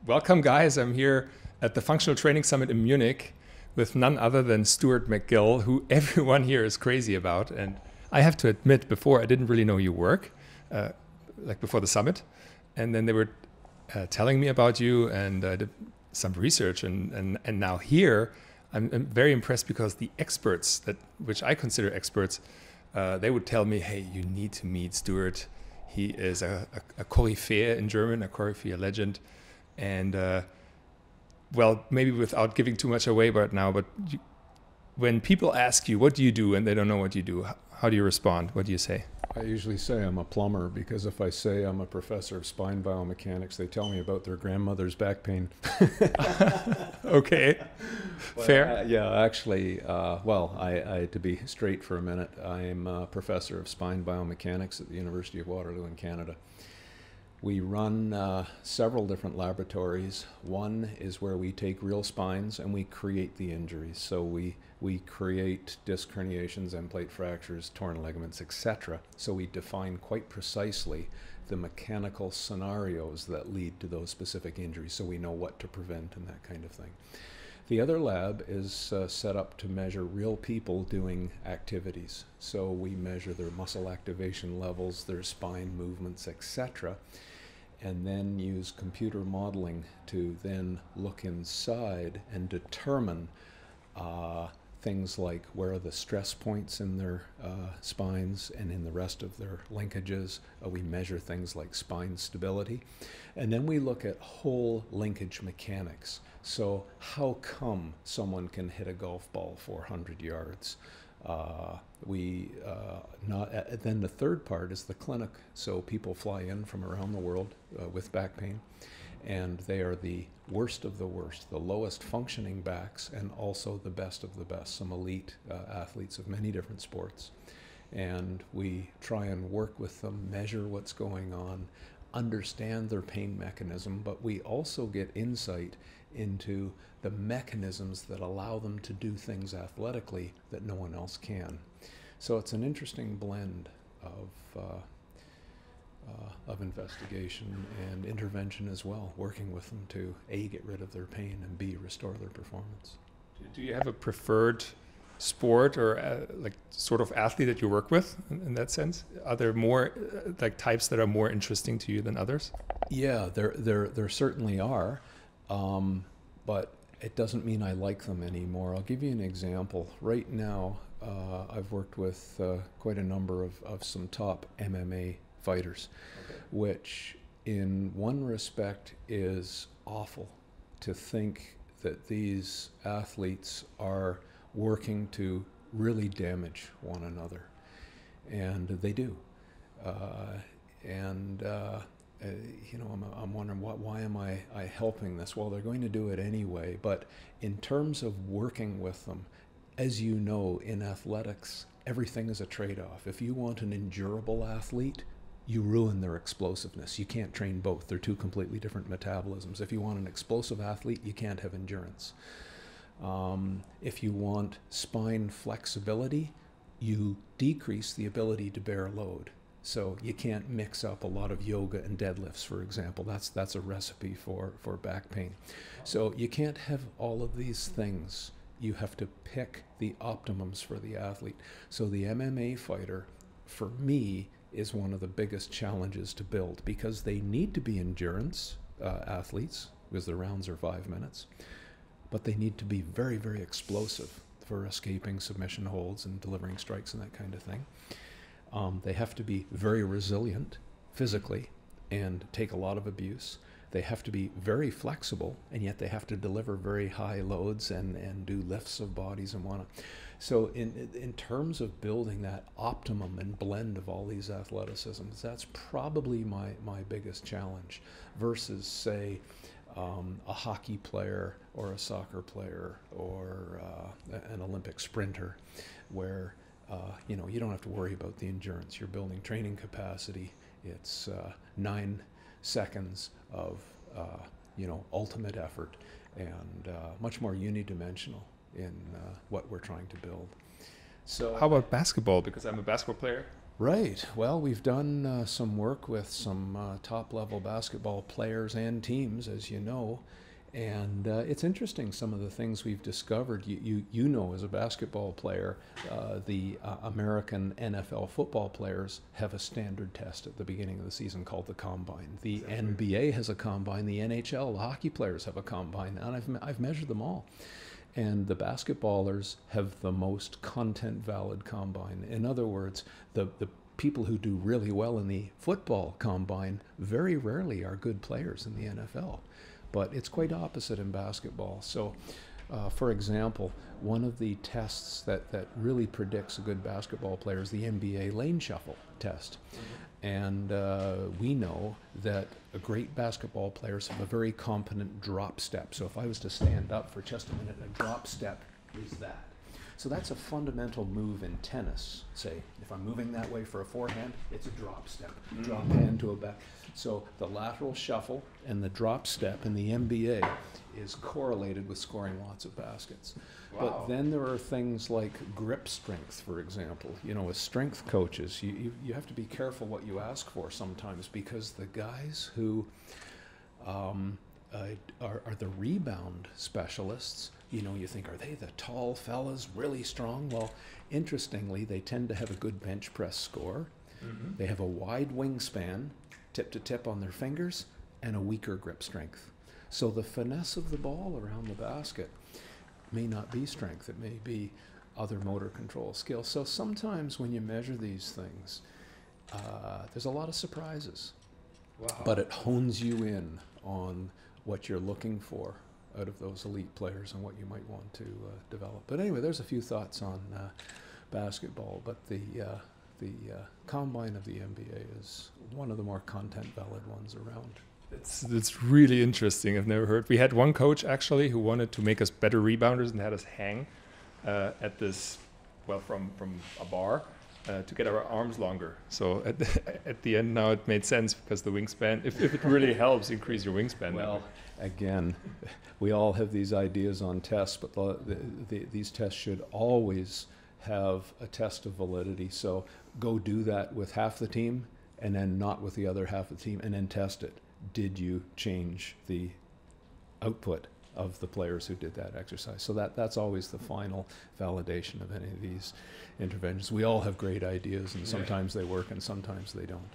Welcome, guys. I'm here at the Functional Training Summit in Munich with none other than Stuart McGill, who everyone here is crazy about. And I have to admit, before I didn't really know your work, like before the summit. And then they were telling me about you, and I did some research. And now here, I'm very impressed because the experts, which I consider experts, they would tell me, hey, you need to meet Stuart. He is a Koryphäe in German, a Koryphäe legend. And well, maybe without giving too much away right now, but when people ask you, what do you do, and they don't know what you do, how do you respond? What do you say? I usually say I'm a plumber, because if I say I'm a professor of spine biomechanics, they tell me about their grandmother's back pain. Okay, But, fair. yeah, actually, to be straight for a minute, I'm a professor of spine biomechanics at the University of Waterloo in Canada. We run several different laboratories. One is where we take real spines and we create the injuries. So we create disc herniations, end plate fractures, torn ligaments, etc. So we define quite precisely the mechanical scenarios that lead to those specific injuries, so we know what to prevent and that kind of thing. The other lab is set up to measure real people doing activities. So we measure their muscle activation levels, their spine movements, etc., and then use computer modeling to then look inside and determine things like where are the stress points in their spines and in the rest of their linkages. We measure things like spine stability. And then we look at whole linkage mechanics. So how come someone can hit a golf ball 400 yards? Then the third part is the clinic. So people fly in from around the world with back pain, and they are the worst of the worst, the lowest functioning backs, and also the best of the best, some elite athletes of many different sports. And we try and work with them, measure what's going on, understand their pain mechanism, but we also get insight into the mechanisms that allow them to do things athletically that no one else can. So it's an interesting blend of investigation and intervention as well, working with them to A, get rid of their pain, and B, restore their performance. Do you have a preferred sport or like sort of athlete that you work with in that sense? Are there more like types that are more interesting to you than others? Yeah, there certainly are, but it doesn't mean I like them anymore. I'll give you an example. Right now, I've worked with quite a number of some top MMA fighters, okay, which in one respect is awful to think that these athletes are working to really damage one another, and they do. I'm wondering why am I helping this? Well, they're going to do it anyway, but in terms of working with them, as you know, in athletics, everything is a trade-off. If you want an endurable athlete, you ruin their explosiveness. You can't train both. They're two completely different metabolisms. If you want an explosive athlete, you can't have endurance. If you want spine flexibility, you decrease the ability to bear load. So you can't mix up a lot of yoga and deadlifts, for example. That's a recipe for back pain. So you can't have all of these things. You have to pick the optimums for the athlete. So the MMA fighter, for me, is one of the biggest challenges to build, because they need to be endurance athletes, because the rounds are 5 minutes, but they need to be very, very explosive for escaping submission holds and delivering strikes and that kind of thing. They have to be very resilient physically and take a lot of abuse. They have to be very flexible, and yet they have to deliver very high loads and do lifts of bodies and whatnot. So in terms of building that optimum and blend of all these athleticisms, that's probably my biggest challenge versus, say, a hockey player or a soccer player or an Olympic sprinter, where you don't have to worry about the endurance. You're building training capacity. It's 9 seconds of ultimate effort, and much more unidimensional in what we're trying to build. So How about basketball? Because I'm a basketball player. Right. Well, we've done some work with some top-level basketball players and teams, as you know, and it's interesting some of the things we've discovered. You know, as a basketball player, the American NFL football players have a standard test at the beginning of the season called the Combine. The NBA has a Combine. The NHL, the hockey players have a Combine, and I've measured them all. And the basketballers have the most content-valid combine. In other words, the people who do really well in the football combine very rarely are good players in the NFL. But it's quite opposite in basketball. So, for example, one of the tests that really predicts a good basketball player is the NBA lane shuffle test. And we know that great basketball players have a very competent drop step. So if I was to stand up for just a minute, a drop step is that. So that's a fundamental move in tennis. Say, if I'm moving that way for a forehand, it's a drop step. Drop hand to a back. So the lateral shuffle and the drop step in the NBA is correlated with scoring lots of baskets. Wow. But then there are things like grip strength, for example. You know, as strength coaches, you have to be careful what you ask for sometimes, because the guys who are the rebound specialists, you know, you think, are they the tall fellas, really strong? Well, interestingly, they tend to have a good bench press score. Mm-hmm. They have a wide wingspan, tip to tip on their fingers, and a weaker grip strength. So the finesse of the ball around the basket may not be strength, it may be other motor control skills. So sometimes when you measure these things, there's a lot of surprises. Wow. But it hones you in on what you're looking for out of those elite players and what you might want to develop. But anyway, there's a few thoughts on basketball, but the Combine of the NBA is one of the more content-valid ones around. It's really interesting. I've never heard. We had one coach actually who wanted to make us better rebounders and had us hang at this, well, from a bar to get our arms longer. So at the end now it made sense, because the wingspan, if it really helps increase your wingspan. Well, again, we all have these ideas on tests, but these tests should always have a test of validity. So go do that with half the team and then not with the other half of the team, and then test it. Did you change the output of the players who did that exercise? So that's always the final validation of any of these interventions. We all have great ideas, and sometimes they work and sometimes they don't.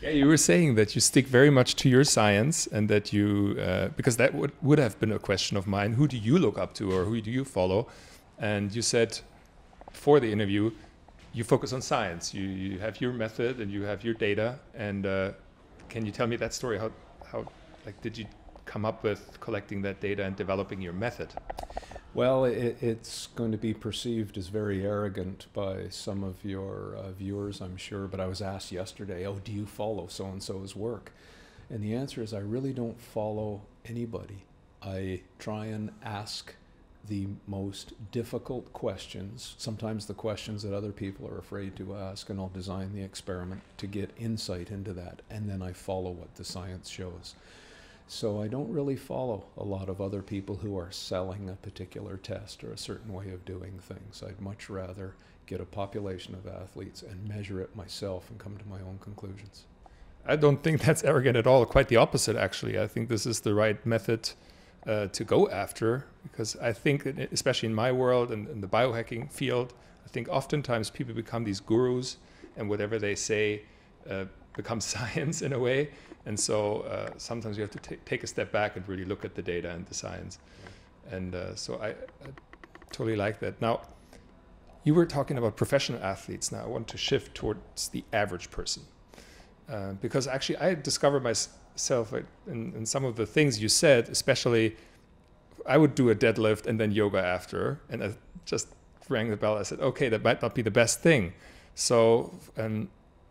Yeah, you were saying that you stick very much to your science, and that you, because that would have been a question of mine, who do you look up to or who do you follow? And you said before the interview, you focus on science. You have your method and you have your data. And can you tell me that story? How like did you come up with collecting that data and developing your method? Well, it's going to be perceived as very arrogant by some of your viewers, I'm sure, but I was asked yesterday, oh, do you follow so-and-so's work? And the answer is I really don't follow anybody. I try and ask the most difficult questions, sometimes the questions that other people are afraid to ask, and I'll design the experiment to get insight into that, and then I follow what the science shows. So I don't really follow a lot of other people who are selling a particular test or a certain way of doing things. I'd much rather get a population of athletes and measure it myself and come to my own conclusions. I don't think that's arrogant at all. Quite the opposite, actually. I think this is the right method to go after, because I think, especially in my world and in the biohacking field, I think oftentimes people become these gurus, and whatever they say becomes science in a way. And so sometimes you have to take a step back and really look at the data and the science. And so I totally like that. Now, you were talking about professional athletes. Now I want to shift towards the average person. Because actually I discovered myself in some of the things you said, especially I would do a deadlift and then yoga after. And I just rang the bell. I said, okay, that might not be the best thing. So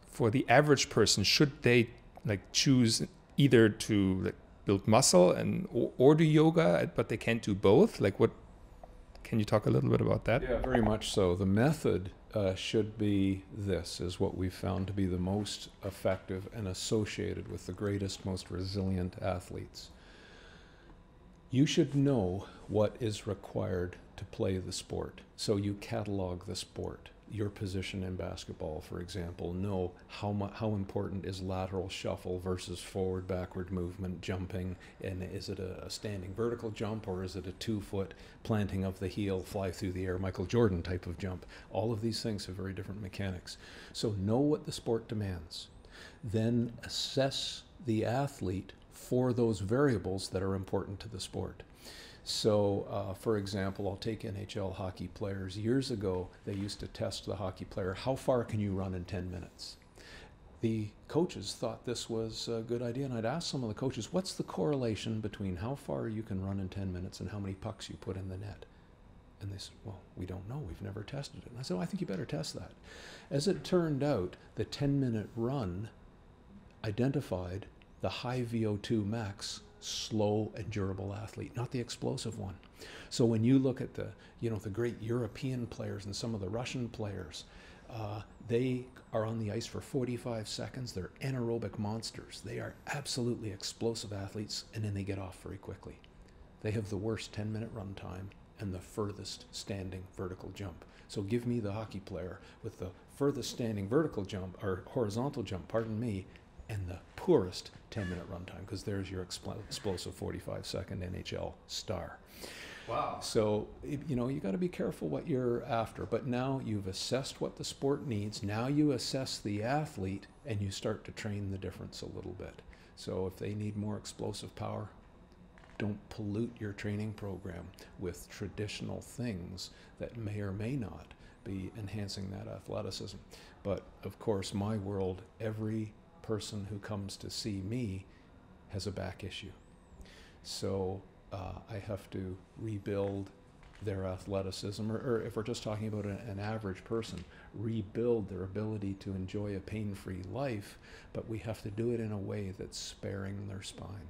for the average person, should they choose either to build muscle or do yoga, but they can't do both? What can you talk a little bit about that? Yeah, very much so. The method should be this, is what we've found to be the most effective and associated with the greatest, most resilient athletes. You should know what is required to play the sport, so you catalog the sport. your position in basketball, for example, know how important is lateral shuffle versus forward backward movement, jumping, and is it a standing vertical jump, or is it a 2-foot planting of the heel, fly through the air, Michael Jordan type of jump? All of these things have very different mechanics. So know what the sport demands. Then assess the athlete for those variables that are important to the sport. So, for example, I'll take NHL hockey players. Years ago, they used to test the hockey player, how far can you run in 10 minutes? The coaches thought this was a good idea, and I'd ask some of the coaches, what's the correlation between how far you can run in 10 minutes and how many pucks you put in the net? And they said, well, we don't know. We've never tested it. And I said, well, I think you better test that. As it turned out, the 10-minute run identified the high VO2 max, slow and durable athlete, not the explosive one. So when you look at the great European players and some of the Russian players, they are on the ice for 45 seconds. They're anaerobic monsters. They are absolutely explosive athletes, and then they get off very quickly. They have the worst 10-minute run time and the furthest standing vertical jump. So give me the hockey player with the furthest standing vertical jump, or horizontal jump, pardon me, and the poorest 10-minute runtime, because there's your explosive 45-second NHL star. Wow. So, you got to be careful what you're after. But now you've assessed what the sport needs. Now you assess the athlete, and you start to train the difference a little bit. So if they need more explosive power, don't pollute your training program with traditional things that may or may not be enhancing that athleticism. But of course, my world, every person who comes to see me has a back issue. So I have to rebuild their athleticism, or if we're just talking about an average person, rebuild their ability to enjoy a pain-free life, but we have to do it in a way that's sparing their spine.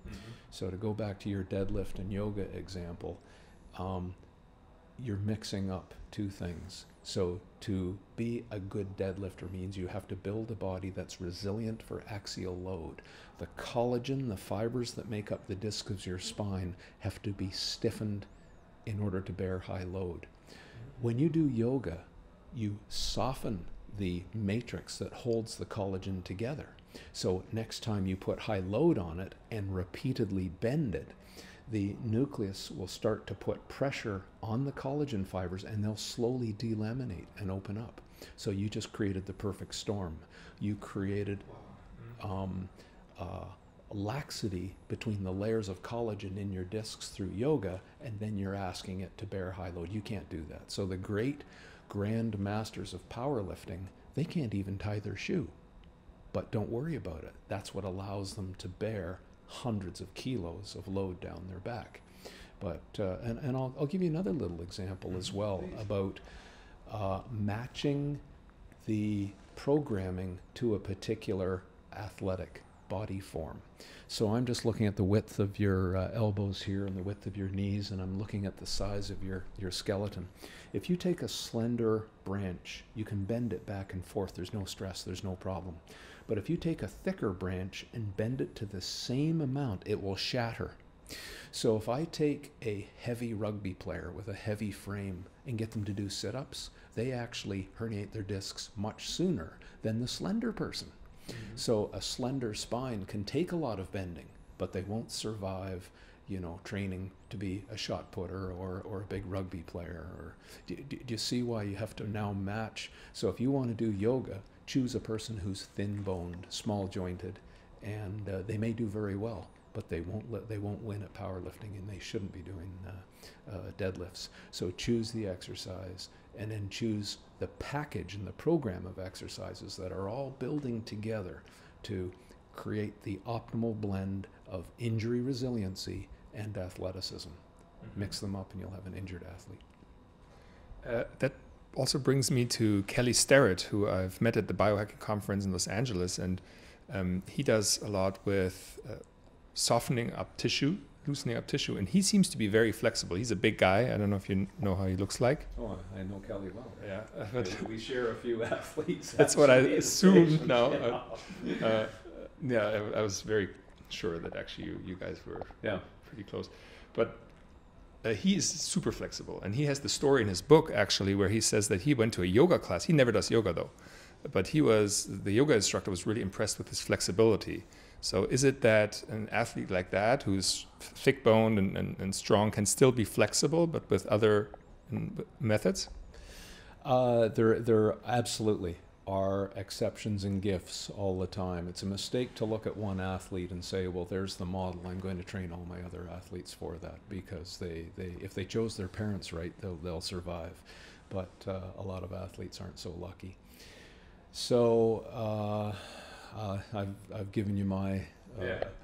Mm-hmm. So to go back to your deadlift and yoga example, you're mixing up two things. So to be a good deadlifter means you have to build a body that's resilient for axial load. The collagen, the fibers that make up the disc of your spine, have to be stiffened in order to bear high load. When you do yoga, you soften the matrix that holds the collagen together. So next time you put high load on it and repeatedly bend it, the nucleus will start to put pressure on the collagen fibers, and they'll slowly delaminate and open up. So you just created the perfect storm. You created laxity between the layers of collagen in your discs through yoga, and then you're asking it to bear high load. You can't do that. So the great grand masters of powerlifting, they can't even tie their shoe. But don't worry about it. That's what allows them to bear hundreds of kilos of load down their back. But and I'll give you another little example as well about matching the programming to a particular athletic body form. So I'm just looking at the width of your elbows here and the width of your knees, and I'm looking at the size of your skeleton. If you take a slender branch, you can bend it back and forth. There's no stress, there's no problem. But if you take a thicker branch and bend it to the same amount, it will shatter. So if I take a heavy rugby player with a heavy frame and get them to do sit-ups, they actually herniate their discs much sooner than the slender person. Mm-hmm. So a slender spine can take a lot of bending, but they won't survive, training to be a shot putter or a big rugby player. Or do you see why you have to now match? So if you want to do yoga, choose a person who's thin-boned, small-jointed, and they may do very well, but they won't win at powerlifting, and they shouldn't be doing deadlifts. So choose the exercise, and then choose the package and the program of exercises that are all building together to create the optimal blend of injury resiliency and athleticism. Mm-hmm. Mix them up and you'll have an injured athlete. That also brings me to Kelly Starrett, who I've met at the Biohacking Conference in Los Angeles, and he does a lot with softening up tissue, loosening up tissue, and he seems to be very flexible. He's a big guy. I don't know if you know how he looks like. Oh, I know Kelly well. Yeah, but we share a few athletes. That's what I assumed now. I was very sure that actually you guys were pretty close. But he is super flexible, and he has the story in his book actually where he says that he went to a yoga class. He never does yoga though, but the yoga instructor was really impressed with his flexibility. So is it that an athlete like that, who's thick-boned and strong, can still be flexible, but with other methods? There absolutely are exceptions and gifts all the time. It's a mistake to look at one athlete and say, well, there's the model. I'm going to train all my other athletes for that, because if they chose their parents right, they'll survive. But a lot of athletes aren't so lucky. So I've given you my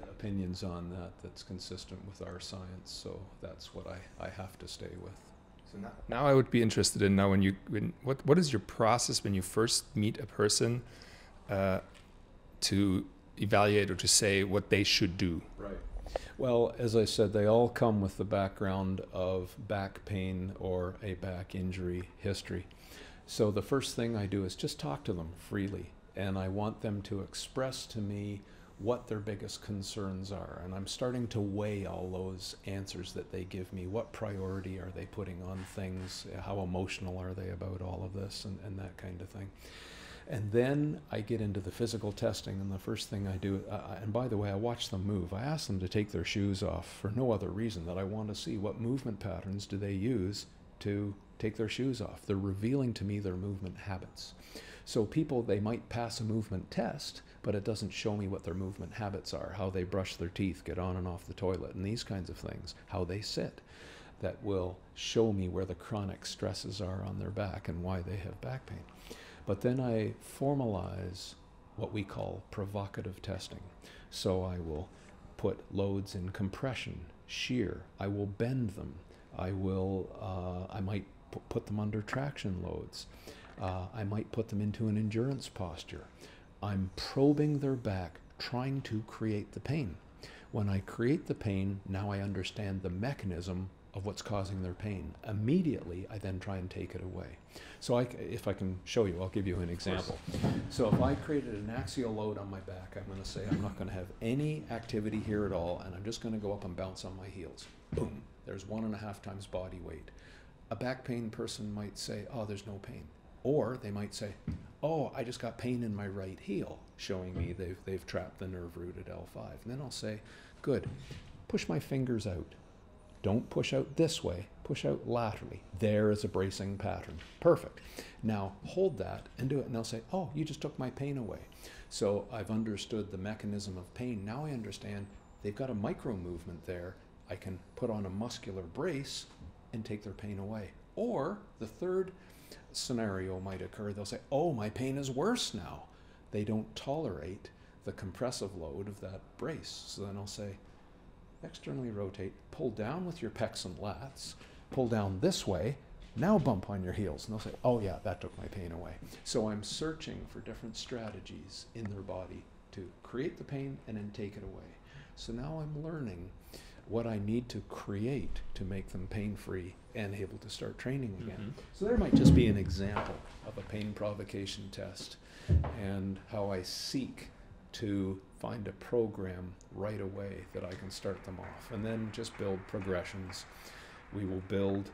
opinions on that. That's consistent with our science. So that's what I have to stay with. So now I would be interested in what is your process when you first meet a person to evaluate or to say what they should do? Right. Well, as I said, they all come with the background of back pain or a back injury history. So the first thing I do is just talk to them freely, and I want them to express to me what their biggest concerns are. And I'm starting to weigh all those answers that they give me. What priority are they putting on things? How emotional are they about all of this, and that kind of thing. And then I get into the physical testing, and the first thing I do, and by the way, I watch them move. I ask them to take their shoes off for no other reason that I want to see what movement patterns do they use to take their shoes off. They're revealing to me their movement habits. So people, they might pass a movement test, but it doesn't show me what their movement habits are, how they brush their teeth, get on and off the toilet, and these kinds of things, how they sit. That will show me where the chronic stresses are on their back and why they have back pain. But then I formalize what we call provocative testing. So I will put loads in compression, shear, I will bend them, I might put them under traction loads. I might put them into an endurance posture. I'm probing their back, trying to create the pain. When I create the pain, now I understand the mechanism of what's causing their pain. Immediately, I then try and take it away. So if I can show you, I'll give you an example. So if I created an axial load on my back, I'm going to say I'm not going to have any activity here at all, and I'm just going to go up and bounce on my heels. Boom, there's 1.5 times body weight. A back pain person might say, oh, there's no pain. Or they might say, oh, I just got pain in my right heel, showing me they've trapped the nerve root at L5. And then I'll say, good, push my fingers out. Don't push out this way, push out laterally. There is a bracing pattern. Perfect. Now hold that and do it. And they'll say, oh, you just took my pain away. So I've understood the mechanism of pain. Now I understand they've got a micro movement there. I can put on a muscular brace and take their pain away. Or the third scenario might occur. They'll say, oh, my pain is worse now. They don't tolerate the compressive load of that brace. So then I'll say, externally rotate, pull down with your pecs and lats, pull down this way, now bump on your heels. And they'll say, oh yeah, that took my pain away. So I'm searching for different strategies in their body to create the pain and then take it away. So now I'm learning what I need to create to make them pain-free and able to start training again. Mm-hmm. So there might just be an example of a pain provocation test and how I seek to find a program right away that I can start them off, and then just build progressions. We will build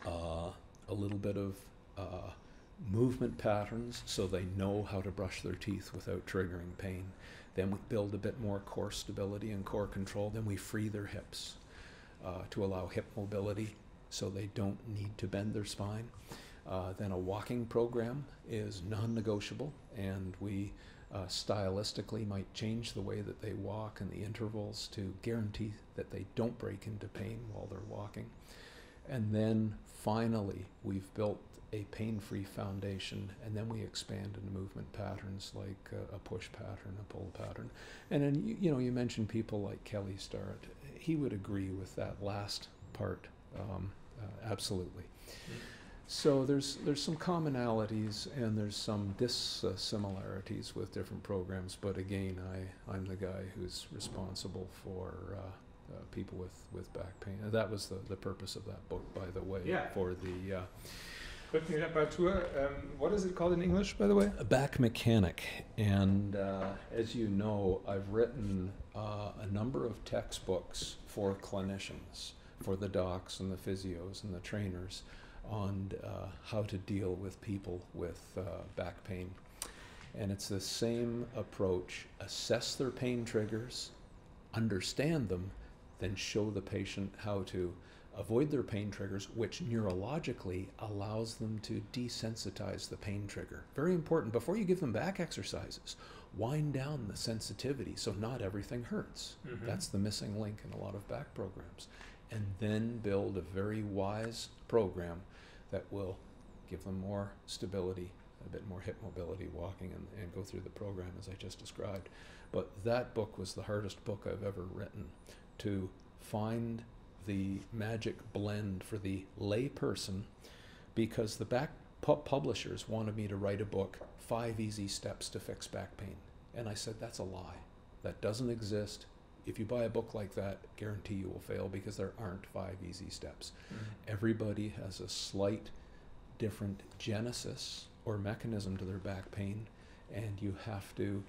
a little bit of movement patterns so they know how to brush their teeth without triggering pain. Then we build a bit more core stability and core control. Then we free their hips to allow hip mobility so they don't need to bend their spine. Then a walking program is non-negotiable, and we stylistically might change the way that they walk and the intervals to guarantee that they don't break into pain while they're walking. And then finally, we've built a pain-free foundation, and then we expand into movement patterns like a push pattern, a pull pattern. And then, you mentioned people like Kelly Starrett. He would agree with that last part, absolutely. Mm-hmm. So there's some commonalities and there's some dissimilarities with different programs, but again, I'm the guy who's responsible for people with back pain. And that was the purpose of that book, by the way. Yeah. For the Rückenexperte. What is it called in English, by the way? Back Mechanic. And as you know, I've written a number of textbooks for clinicians for the docs and the physios and the trainers on how to deal with people with back pain. And it's the same approach: assess their pain triggers, understand them, then show the patient how to avoid their pain triggers, which neurologically allows them to desensitize the pain trigger. Very important. Before you give them back exercises, wind down the sensitivity so not everything hurts. That's the missing link in a lot of back programs. And then build a very wise program that will give them more stability, a bit more hip mobility, walking, and go through the program as I just described. But that book was the hardest book I've ever written, to find the magic blend for the lay person, because the back publishers wanted me to write a book, 5 Easy Steps to Fix Back Pain. And I said, that's a lie. That doesn't exist. If you buy a book like that, guarantee you will fail, because there aren't 5 easy steps. Everybody has a slight different genesis or mechanism to their back pain, and you have to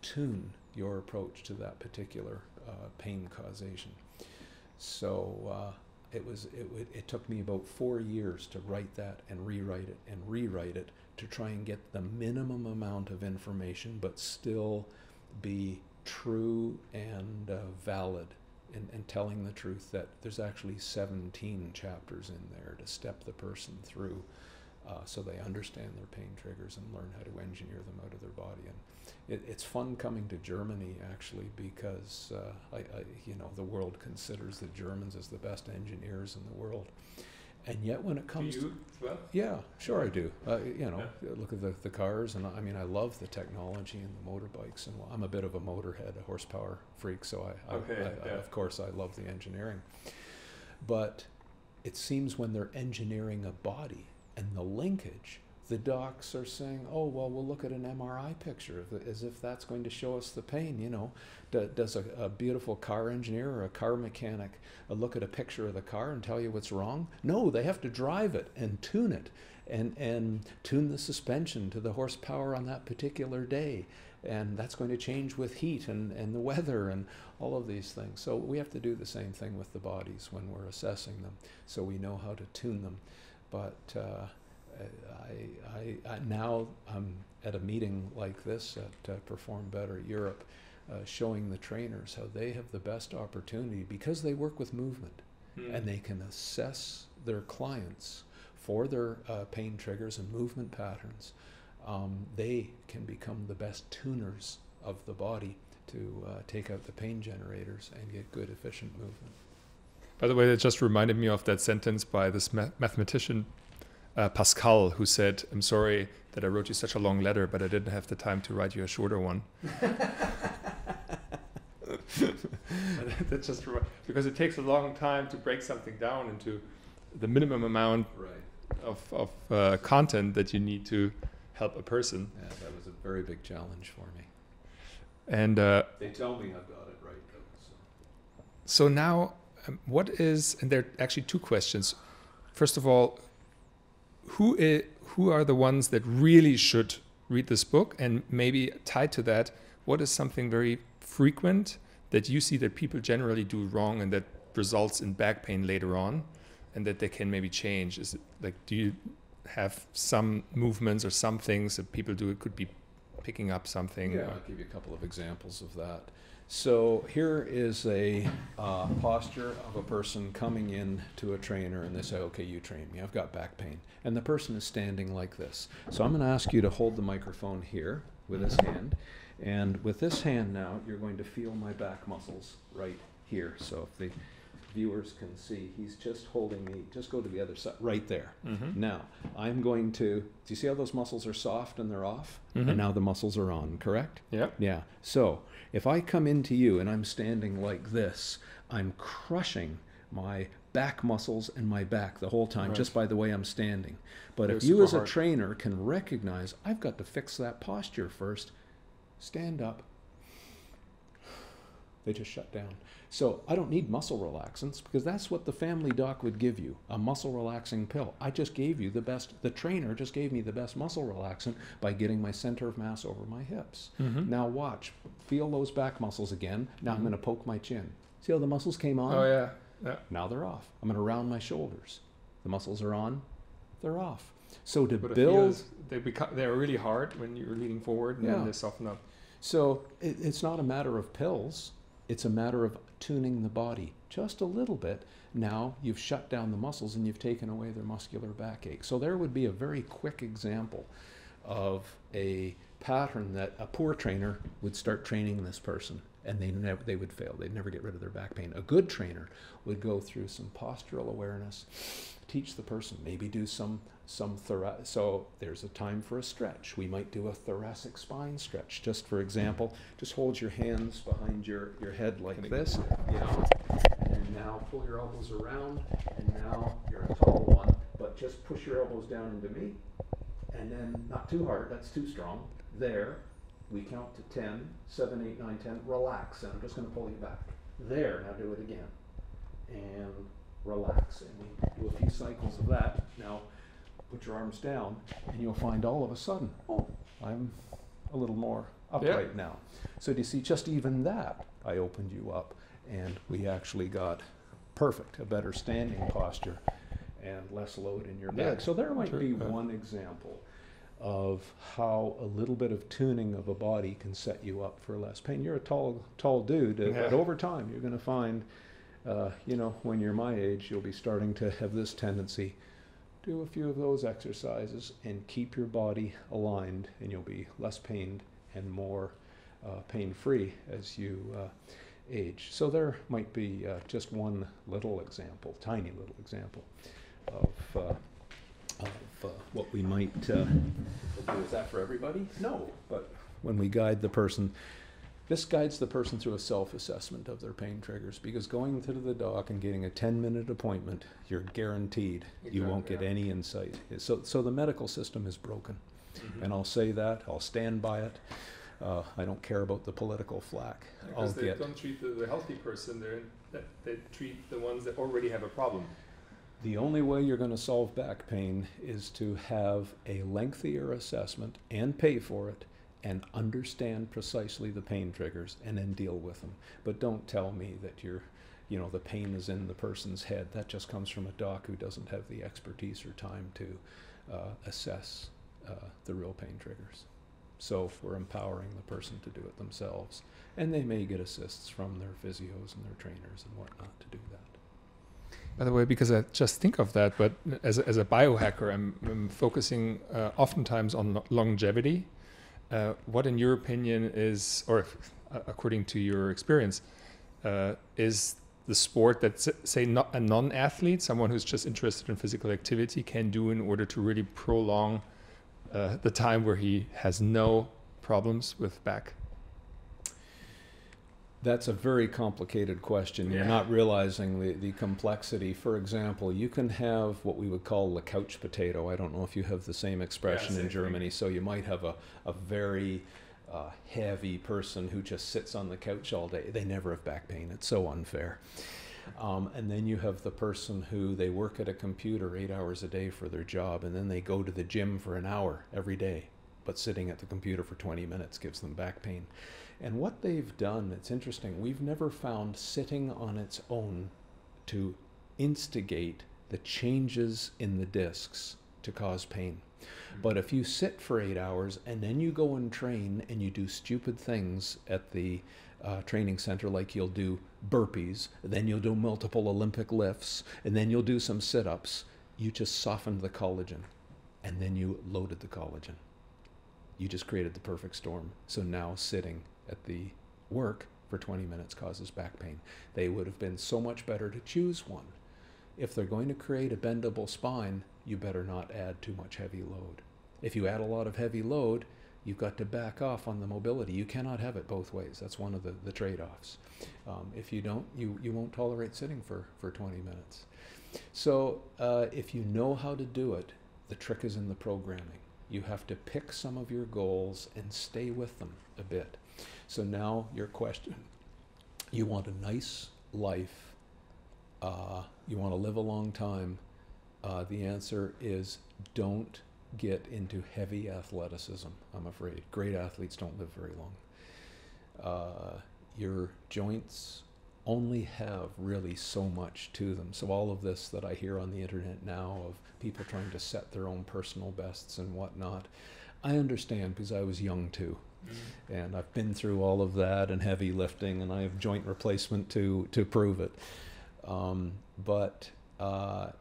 tune your approach to that particular pain causation. So it took me about 4 years to write that and rewrite it to try and get the minimum amount of information, but still be true and valid in telling the truth, that there's actually 17 chapters in there to step the person through so they understand their pain triggers and learn how to engineer them out of their body. And it's fun coming to Germany, actually, because the world considers the Germans as the best engineers in the world. And yet when it comes to... Well? Yeah, sure I do. Look at the cars, and I mean, I love the technology and the motorbikes, and I'm a bit of a motorhead, a horsepower freak, so of course I love the engineering. But it seems when they're engineering a body and the linkage, the docs are saying, oh, well, we'll look at an MRI picture, as if that's going to show us the pain. Does a beautiful car engineer or a car mechanic look at a picture of the car and tell you what's wrong? No, they have to drive it and tune it and tune the suspension to the horsepower on that particular day. And that's going to change with heat and the weather and all of these things. So we have to do the same thing with the bodies when we're assessing them, so we know how to tune them. But now I'm at a meeting like this at Perform Better Europe, showing the trainers how they have the best opportunity, because they work with movement and they can assess their clients for their pain triggers and movement patterns. They can become the best tuners of the body to take out the pain generators and get good, efficient movement. By the way, that just reminded me of that sentence by this mathematician, Pascal, who said, "I'm sorry that I wrote you such a long letter, but I didn't have the time to write you a shorter one." That's just because it takes a long time to break something down into the minimum amount of content that you need to help a person. Yeah, that was a very big challenge for me. And they tell me I've got it right, though. So now, what is, and there are actually 2 questions. First of all, who are the ones that really should read this book? And maybe tied to that, what is something very frequent that you see that people generally do wrong and that results in back pain later on, and that they can maybe change? Is it like, do you have some movements or some things that people do? It could be picking up something. Yeah, I'll give you a couple of examples of that. So here is a posture of a person coming in to a trainer, and they say, okay, you train me, I've got back pain. And the person is standing like this. So I'm going to ask you to hold the microphone here with this hand. And with this hand now, you're going to feel my back muscles right here. So if the viewers can see, he's just holding me, just go to the other side, right there. Now, I'm going to, do you see how those muscles are soft and they're off? And now the muscles are on, correct? Yep. Yeah. So if I come into you and I'm standing like this, I'm crushing my back muscles and my back the whole time, just by the way I'm standing. But if you as a trainer can recognize, I've got to fix that posture first, stand up, they just shut down. So I don't need muscle relaxants, because that's what the family doc would give you, a muscle relaxing pill. I just gave you the best, the trainer just gave me the best muscle relaxant by getting my center of mass over my hips. Now watch, feel those back muscles again. Now I'm going to poke my chin. See how the muscles came on? Oh yeah. Yeah. Now they're off. I'm going to round my shoulders. The muscles are on, they're off. So to But build... they're really hard when you're leaning forward, and then they soften up. So it's not a matter of pills. It's a matter of tuning the body just a little bit. Now you've shut down the muscles and you've taken away their muscular backache. So there would be a very quick example of a pattern that a poor trainer would start training this person, and they would fail. They'd never get rid of their back pain. A good trainer would go through some postural awareness, teach the person, maybe do some thoracic. So there's a time for a stretch. We might do a thoracic spine stretch. Just for example, just hold your hands behind your head like this, and now pull your elbows around, and now you're a tall one, but just push your elbows down into me, and then not too hard, that's too strong. There, we count to 10, 7, 8, 9, 10, relax, and I'm just going to pull you back. There, now do it again, and relax, and we do a few cycles of that. Now, put your arms down, and you'll find all of a sudden, oh, I'm a little more upright now. So do you see, just even that, I opened you up, and we actually got a better standing posture, and less load in your back. So there might be one example of how a little bit of tuning of a body can set you up for less pain. You're a tall dude, but over time you're going to find, when you're my age, you'll be starting to have this tendency. Do a few of those exercises and keep your body aligned, and you'll be less pained and more pain-free as you age. So there might be just one little example, tiny little example of what we might do. Is that for everybody? No, but when we guide the person, this guides the person through a self-assessment of their pain triggers, because going to the doc and getting a 10-minute appointment, you're guaranteed you won't get any insight. So the medical system is broken. And I'll say that, I'll stand by it. I don't care about the political flack. Because they don't treat the healthy person, they treat the ones that already have a problem. The only way you're going to solve back pain is to have a lengthier assessment and pay for it, and understand precisely the pain triggers, and then deal with them. But don't tell me that the pain is in the person's head. That just comes from a doc who doesn't have the expertise or time to assess the real pain triggers. So we're empowering the person to do it themselves, and they may get assists from their physios and their trainers and whatnot to do that. By the way, because I just think of that, but as a biohacker, I'm focusing oftentimes on longevity. What, in your opinion, is, or according to your experience, is the sport that, say, not a non-athlete, someone who's just interested in physical activity, can do in order to really prolong the time where he has no problems with back? That's a very complicated question. You're not realizing the complexity. For example, you can have what we would call the couch potato. I don't know if you have the same expression in Germany. So you might have a very heavy person who just sits on the couch all day. They never have back pain. It's so unfair. And then you have the person who they work at a computer 8 hours a day for their job, and then they go to the gym for an hour every day, but sitting at the computer for 20 minutes gives them back pain. And what they've done, it's interesting, we've never found sitting on its own to instigate the changes in the discs to cause pain. But if you sit for 8 hours and then you go and train and you do stupid things at the training center, like you'll do burpees, then you'll do multiple Olympic lifts, and then you'll do some sit-ups, you just softened the collagen, and then you loaded the collagen. You just created the perfect storm. So now sitting at the work for 20 minutes causes back pain. They would have been so much better to choose one. If they're going to create a bendable spine, you better not add too much heavy load. If you add a lot of heavy load, you've got to back off on the mobility. You cannot have it both ways. That's one of the trade-offs. If you don't, you won't tolerate sitting for 20 minutes. So if you know how to do it, the trick is in the programming. You have to pick some of your goals and stay with them a bit. So now your question, you want a nice life, you want to live a long time. The answer is don't get into heavy athleticism, I'm afraid. Great athletes don't live very long. Your joints only have really so much to them. So all of this that I hear on the internet now of people trying to set their own personal bests and whatnot, I understand because I was young too. And I've been through all of that and heavy lifting, and I have joint replacement to prove it. But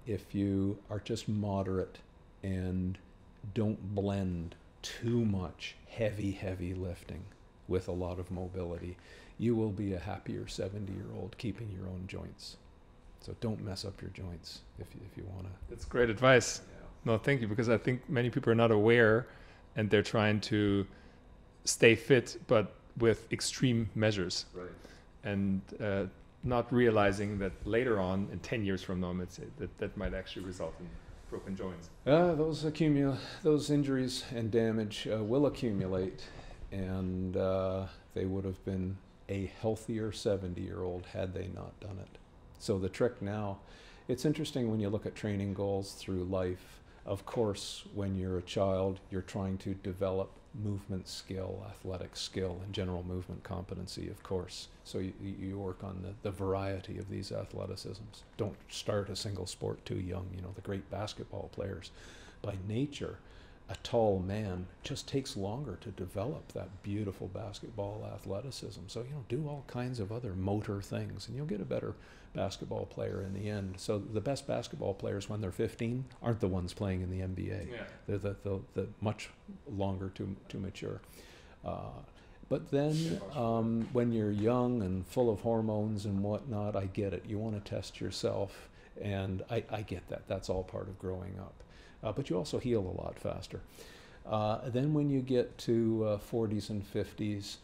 if you are just moderate and don't blend too much heavy lifting with a lot of mobility, you will be a happier 70-year-old keeping your own joints. So don't mess up your joints if you want to. That's great advice. Yeah. No, thank you, because I think many people are not aware, and they're trying to stay fit, but with extreme measures. Right. And not realizing that later on, in 10 years from now, that might actually result in broken joints. Those injuries and damage will accumulate, and they would have been a healthier 70-year-old had they not done it. So the trick now, it's interesting when you look at training goals through life. Of course, when you're a child, you're trying to develop movement skill, athletic skill, and general movement competency, of course. So you work on the variety of these athleticisms. Don't start a single sport too young. You know, the great basketball players, by nature, a tall man just takes longer to develop that beautiful basketball athleticism. So, you know, do all kinds of other motor things, and you'll get a better basketball player in the end. So the best basketball players when they're 15 aren't the ones playing in the NBA. Yeah. They're the much longer to mature. But then when you're young and full of hormones and whatnot, I get it. You want to test yourself, and I get that. That's all part of growing up. But you also heal a lot faster. Then when you get to 40s and 50s,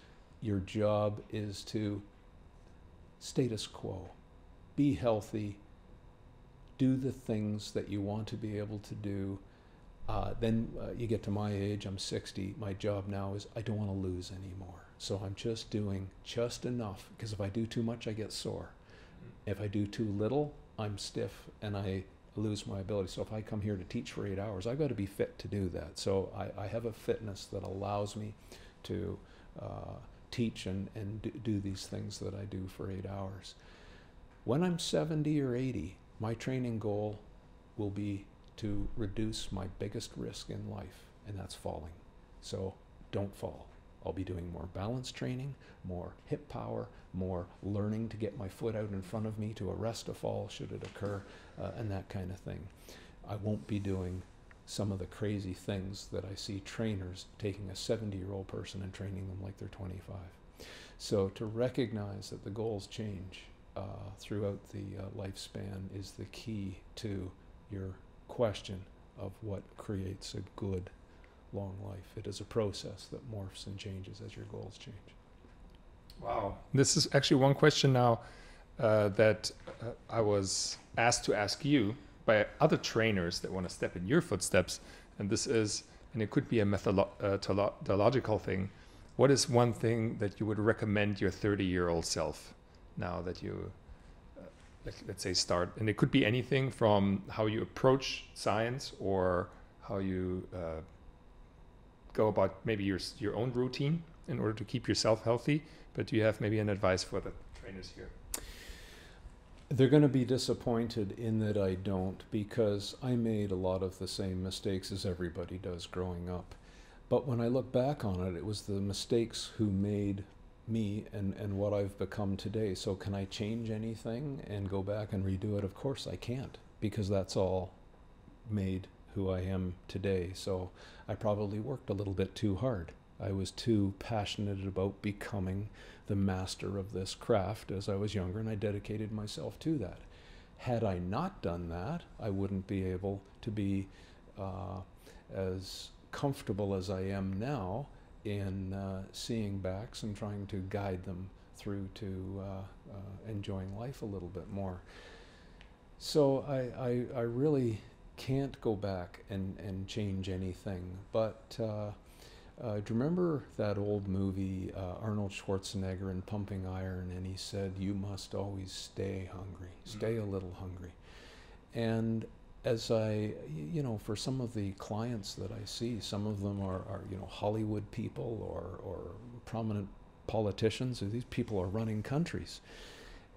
your job is to status quo. Be healthy, do the things that you want to be able to do. Then you get to my age, I'm 60, my job now is I don't want to lose anymore. So I'm just doing just enough, because if I do too much, I get sore. If I do too little, I'm stiff and I lose my ability. So if I come here to teach for 8 hours, I've got to be fit to do that. So I have a fitness that allows me to teach and do these things that I do for 8 hours. When I'm 70 or 80, my training goal will be to reduce my biggest risk in life, and that's falling. So don't fall. I'll be doing more balance training, more hip power, more learning to get my foot out in front of me to arrest a fall should it occur, and that kind of thing. I won't be doing some of the crazy things that I see trainers taking a 70-year-old person and training them like they're 25. So to recognize that the goals change throughout the lifespan is the key to your question of what creates a good long life. It is a process that morphs and changes as your goals change. Wow. This is actually one question now that I was asked to ask you by other trainers that want to step in your footsteps. And this is, and it could be a methodological thing. What is one thing that you would recommend your 30-year-old self now that you, let's say, start? And it could be anything from how you approach science or how you go about maybe your own routine in order to keep yourself healthy. But do you have maybe an advice for the trainers here? They're going to be disappointed in that I don't, because I made a lot of the same mistakes as everybody does growing up. But when I look back on it, it was the mistakes who made me and what I've become today. So can I change anything and go back and redo it? Of course I can't, because that's all made who I am today. So I probably worked a little bit too hard. I was too passionate about becoming the master of this craft as I was younger, and I dedicated myself to that. Had I not done that, I wouldn't be able to be as comfortable as I am now in seeing backs and trying to guide them through to enjoying life a little bit more. So I really can't go back and change anything, but do you remember that old movie, Arnold Schwarzenegger in Pumping Iron, and he said, you must always stay hungry, stay a little hungry. And as I, you know, for some of the clients that I see, some of them are you know, Hollywood people or prominent politicians, or these people are running countries.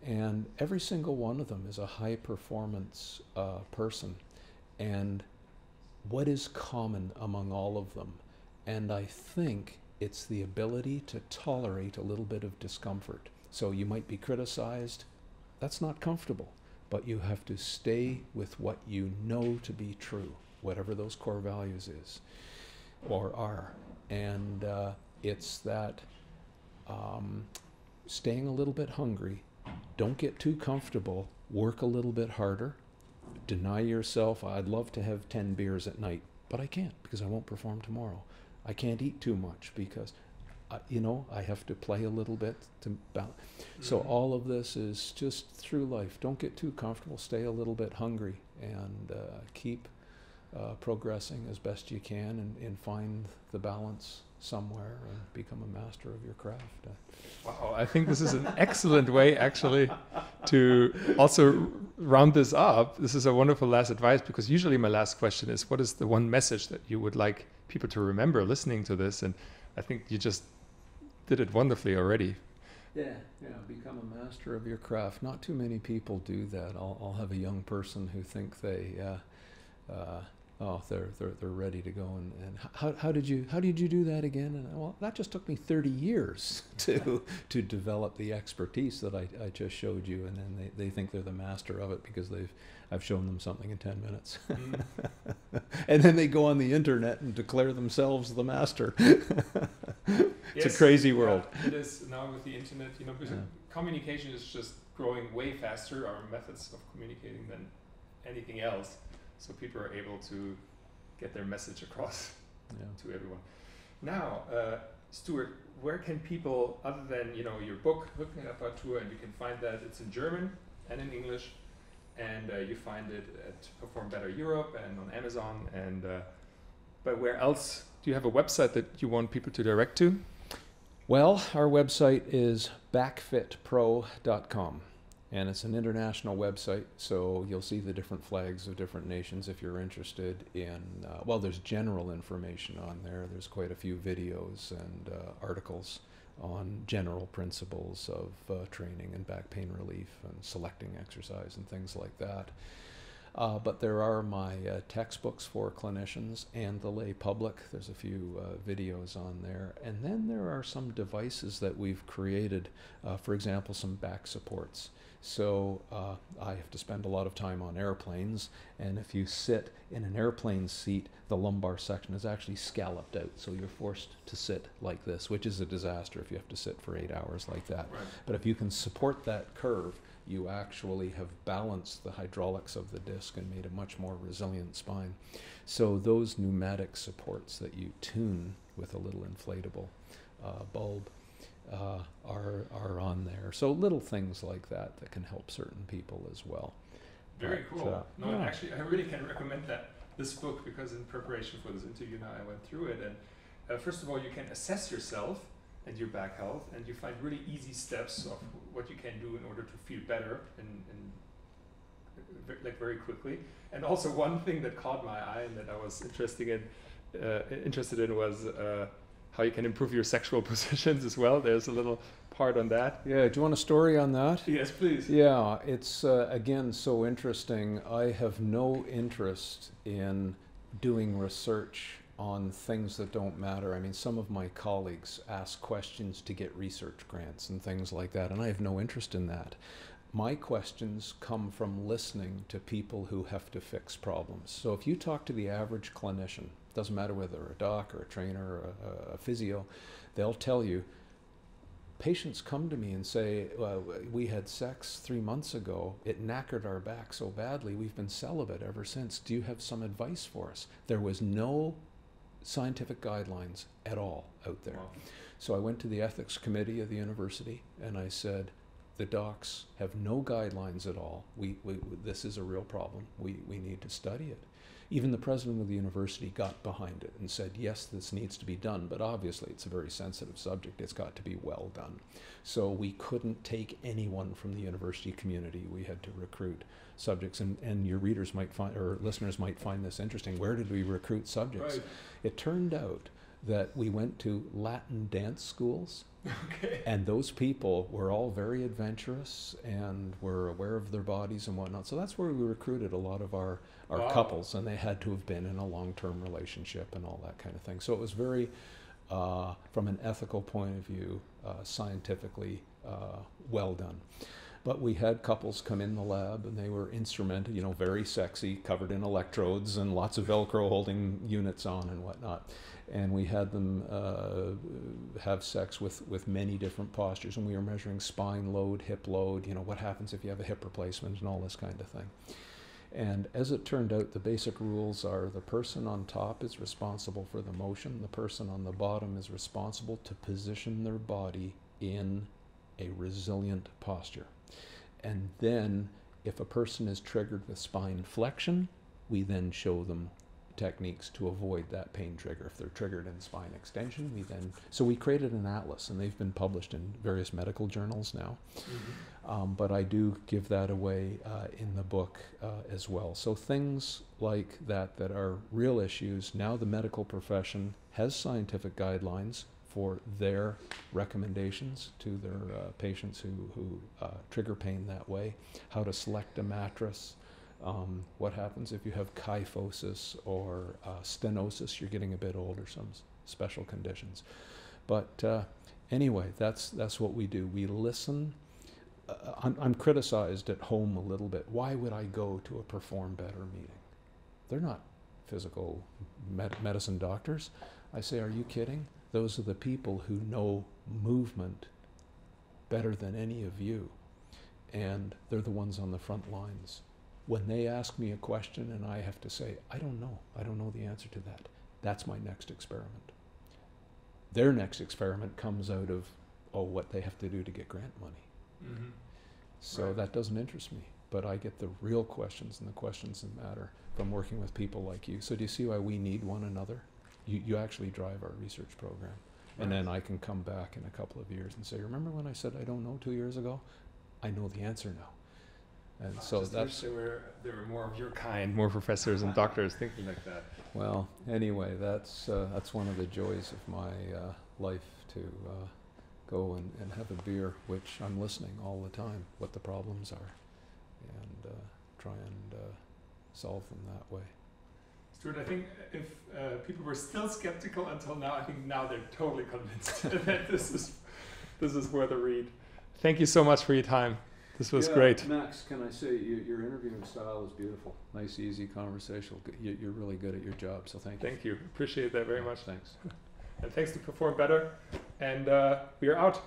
And every single one of them is a high performance person. And what is common among all of them? And I think it's the ability to tolerate a little bit of discomfort. So you might be criticized. That's not comfortable, but you have to stay with what you know to be true, whatever those core values is or are. And it's that staying a little bit hungry, don't get too comfortable, work a little bit harder, deny yourself. I'd love to have 10 beers at night, but I can't because I won't perform tomorrow. I can't eat too much because, you know, I have to play a little bit to balance. So all of this is just through life. Don't get too comfortable. Stay a little bit hungry and keep progressing as best you can and find the balance somewhere and become a master of your craft. Wow, I think this is an excellent way actually to also round this up. This is a wonderful last advice, because usually my last question is, what is the one message that you would like people to remember listening to this? And I think you just did it wonderfully already. Yeah, become a master of your craft. Not too many people do that. I'll have a young person who think they're ready to go, and how did you do that again? And well, that just took me 30 years to develop the expertise that I just showed you, and then they think they're the master of it because I've shown them something in 10 minutes. And then they go on the internet and declare themselves the master. It's a crazy world. Yeah, it is now with the internet, you know, because communication is just growing way faster, our methods of communicating, than anything else. So people are able to get their message across to everyone. Now, Stuart, where can people, other than, you know, your book, Rückenexperte, and you can find that it's in German and in English, and you find it at Perform Better Europe and on Amazon, and but where else? Do you have a website that you want people to direct to? Well, our website is backfitpro.com. And it's an international website, so you'll see the different flags of different nations if you're interested in, well, there's general information on there. There's quite a few videos and articles on general principles of training and back pain relief and selecting exercise and things like that. But there are my textbooks for clinicians and the lay public. There's a few videos on there. And then there are some devices that we've created, for example, some back supports. So I have to spend a lot of time on airplanes, and if you sit in an airplane seat, the lumbar section is actually scalloped out, so you're forced to sit like this, which is a disaster if you have to sit for 8 hours like that. Right. But if you can support that curve, you actually have balanced the hydraulics of the disc and made a much more resilient spine. So those pneumatic supports that you tune with a little inflatable bulb are on there. So little things like that can help certain people as well. Very cool. No, actually, I really can recommend this book, because in preparation for this interview now I went through it, and first of all, you can assess yourself and your back health, and you find really easy steps of what you can do in order to feel better and like very quickly. And also one thing that caught my eye and that I was interested in was how you can improve your sexual positions as well. There's a little part on that. Yeah, do you want a story on that? Yes, please. Yeah, it's again so interesting. I have no interest in doing research on things that don't matter. I mean, some of my colleagues ask questions to get research grants and things like that, and I have no interest in that. My questions come from listening to people who have to fix problems. So if you talk to the average clinician, doesn't matter whether they're a doc or a trainer or a physio, they'll tell you, patients come to me and say, well, we had sex 3 months ago, it knackered our back so badly, we've been celibate ever since. Do you have some advice for us? There was no scientific guidelines at all out there. Wow. So I went to the ethics committee of the university and I said, the docs have no guidelines at all. This is a real problem. We need to study it. Even the president of the university got behind it and said, yes, this needs to be done, but obviously it's a very sensitive subject. It's got to be well done. So we couldn't take anyone from the university community. We had to recruit subjects, and your readers might find, or listeners might find this interesting. Where did we recruit subjects? Right. It turned out that we went to Latin dance schools. Okay. And those people were all very adventurous and were aware of their bodies and whatnot. So that's where we recruited a lot of our Wow. couples, and they had to have been in a long-term relationship and all that kind of thing. So it was very, from an ethical point of view, scientifically well done. But we had couples come in the lab, and they were instrumented, you know, very sexy, covered in electrodes and lots of Velcro holding units on and whatnot. And we had them have sex with many different postures, and we were measuring spine load, hip load, you know, what happens if you have a hip replacement and all this kind of thing. And as it turned out, the basic rules are the person on top is responsible for the motion, the person on the bottom is responsible to position their body in a resilient posture. And then if a person is triggered with spine flexion, we then show them techniques to avoid that pain trigger. If they're triggered in spine extension, so we created an atlas, and they've been published in various medical journals now. Mm-hmm. But I do give that away in the book as well. So things like that are real issues. Now the medical profession has scientific guidelines for their recommendations to their patients who trigger pain that way, how to select a mattress, what happens if you have kyphosis or stenosis, you're getting a bit older, some special conditions. But anyway, that's what we do. We listen. I'm criticized at home a little bit. Why would I go to a Perform Better meeting? They're not physical medicine doctors. I say, are you kidding? Those are the people who know movement better than any of you. And they're the ones on the front lines. When they ask me a question and I have to say, I don't know the answer to that, that's my next experiment. Their next experiment comes out of, what they have to do to get grant money. Mm-hmm. So right. That doesn't interest me, but I get the real questions and the questions that matter from working with people like you. So do you see why we need one another? You actually drive our research program. Right. And then I can come back in a couple of years and say, remember when I said I don't know 2 years ago? I know the answer now. And I so just that's... wish there were more of your kind, more professors and doctors thinking like that. Well, anyway, that's one of the joys of my life, to go and have a beer, which I'm listening all the time, what the problems are, and try and solve them that way. Stuart, I think if people were still skeptical until now, I think now they're totally convinced that this is worth a read. Thank you so much for your time. This was great. Max, can I say your interviewing style is beautiful. Nice, easy, conversational. You're really good at your job, so thank you. Thank you. Appreciate that very much. Thanks. And thanks to Perform Better. And we are out.